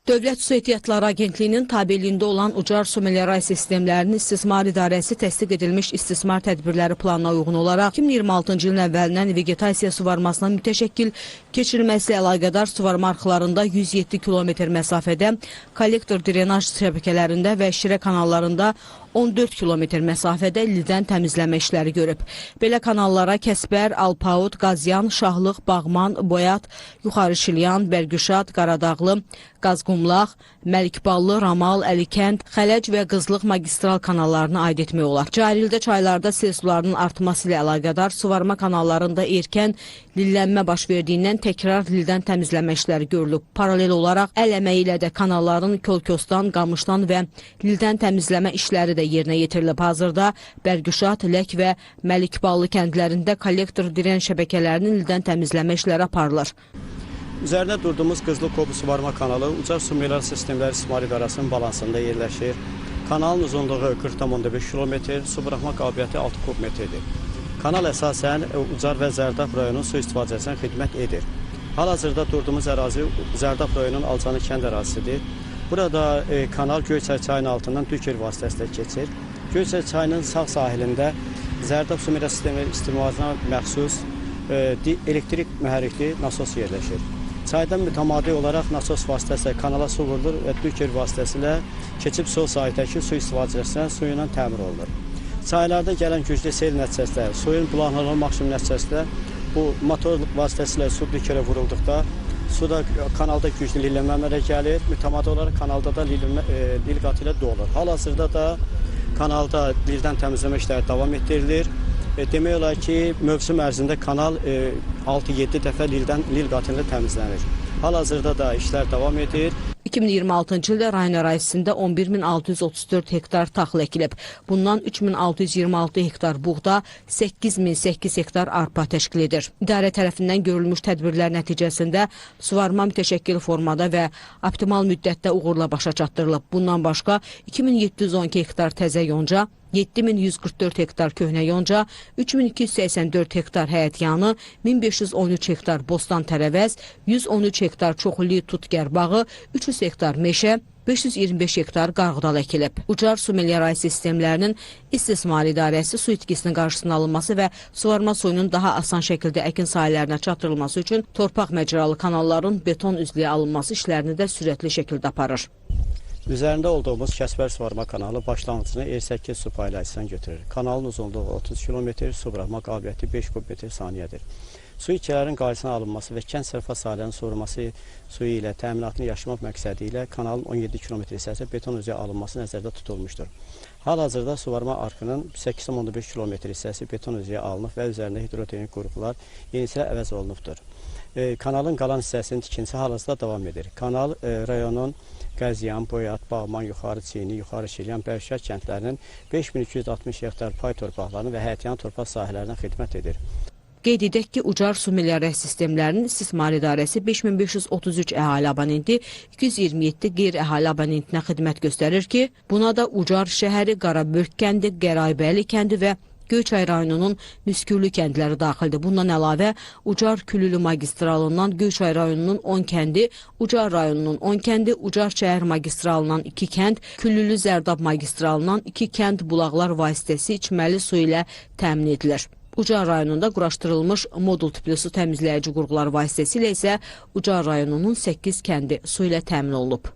Dövlət Su Ehtiyatları Agentliyinin tabeliyində olan Ucar su meliorasiya sistemlərinin istismar idarəsi təsdiq edilmiş istismar tədbirləri planına uyğun olaraq 2026-cı ilin əvvəlindən vegetasiya suvarmasına mütəşəkkil keçirilməsi əlaqədar suvarma arxlarında 107 kilometr məsafədə, kollektor drenaj şəbəkələrində və şirə kanallarında 14 kilometr məsafədə lildən təmizləmə işləri görüb. Belə kanallara Kəsbər, Alpaud, Qazyan, Şahlıq, Bağman, Boyat, Yuxarı Şilyan, Bərgüşad, Qaradağlı, Qazqumlaq, Məlikballı, Ramal, Əlikənd, Xələc və Qızlıq magistral kanallarını aid etmək olar. Cari ildə çaylarda sel sularının artması ilə əlaqədar suvarma kanallarında erkən lillənmə baş verdiyindən təkrar lildən təmizləmə işləri görülüb. Paralel olaraq əl əməyi ilə də kanalların Kölkostan, Qamışdan və lildən təmizləmə işləri də yerinə yetirilib. Hazırda Bərgüşad, Lək və Məlikballı kəndlərində kollektor diren şəbəkələrinin lildən təmizləmə işləri aparılır. Üzərində durduğumuz Qızlı Kobu suvarma kanalı Ucar su meliorasiya sistemləri istismar idarəsinin balansında yerləşir. Kanalın uzunluğu 40,5 km, su buraxma qabiliyyəti 6 kubmetrdir. Kanal əsasən Ucar və Zərdab rayonunun su istifadəsinə xidmət edir. Hal-hazırda durduğumuz ərazi Zərdab rayonunun Alcanı kənd ərazisidir. Burada kanal Göyçay çayının altından Düker vasitəsilə keçir. Göyçay çayının sağ sahilində Zərdab su meliorasiya sistemi istifadesinə məxsus elektrik mühərrikli nasos yerləşir. Çaydan mütəmadi olaraq nasos vasitəsilə kanala su vurulur və Düker vasitəsilə keçib sol sahildəki su istifadəsinə suyu ilə təmir olunur. Çaylarda gələn güclü sel nəticəsində, suyun bulanğanlığı maksimum nəticəsində bu motor vasitəsilə su Dükerə vurulduqda suda kanalda güclü lillənmə əmələ gəlir. Mütəmadi olaraq kanalda da lil qatı ilə dolur. Hal-hazırda da kanalda lildən təmizləmə işləri davam etdirilir. Demək olar ki, mövsüm ərzində kanal 6-7 dəfə lil qatı ilə təmizlənir. Hal-hazırda da işlər davam edir. 2026-cı ildə rayon ərazisində 11.634 hektar taxıl əkilib. Bundan 3.626 hektar buğda, 8.008 hektar arpa təşkil edir. İdarə tərəfindən görülmüş tədbirlər nəticəsində suvarma mütəşəkkil formada və optimal müddətdə uğurla başa çatdırılıb. Bundan başqa 2712 hektar təzə yonca, 7144 hektar köhnə yonca, 3284 hektar həyətyanı, 1513 hektar bostan tərəvəz, 113 hektar çoxillik tutgər bağı, 300 hektar meşə, 525 hektar qarğıdal əkilib. Ucar su meliorasiya sistemlərinin istismar idarəsi su itkisinin qarşısının alınması və suvarma suyunun daha asan şəkildə əkin sahələrinə çatdırılması üçün torpaq məcralı kanalların beton üzlüyə alınması işlərini də sürətli şəkildə aparır. Üzərində olduğumuz Kəsbər suvarma kanalı başlanğıcını R8 su paylayıcısından götürür. Kanalın uzunluğu 30 km, su buraxma qabiliyyəti 5 kubmetr saniyədir. Su itkilərin qarşısına alınması və kənd sərfa sahələrinin sorulması suyu ilə təminatını yaşamaq məqsədi ilə kanalın 17 km hissəsi beton üzəyə alınması nəzərdə tutulmuşdur. Hal-hazırda suvarma arkının 8,5 km hissəsi beton üzəyə alınıb və üzərində hidrotenik qruplar yenislə əvəz olunubdur. Kanalın qalan hissəsinin tikintisi hal-hazırda davam edir. Kanal rayonun Qəzyan, Boyat, Bağman, Yuxarı Çiyini, Yuxarı Şilyan, Bərgüşad kəndlərinin 5260 hektar pay torpaqlarını və həyətyan torpaq sahələrinə xidmət edir. Qeyd edək ki, Ucar su meliorasiya sistemlərinin istismar idarəsi 5533 əhali abonenti, 227 qeyri-əhali abonentinə xidmət göstərir ki, buna da Ucar şəhəri, Qarabörk kəndi, Qəraybəli kəndi və Göyçay rayonunun Müskürlü kəndləri daxildir. Bundan əlavə, Ucar Külülü magistralından Göyçay rayonunun 10 kəndi, Ucar rayonunun 10 kəndi, Ucar şəhər magistralından 2 kənd, Külülü Zərdab magistralından 2 kənd bulaqlar vasitəsi içməli su ilə təmin edilir. Ucar rayonunda quraşdırılmış modul tipli su təmizləyici qurğular vasitəsilə isə Ucar rayonunun 8 kəndi su ilə təmin olunub.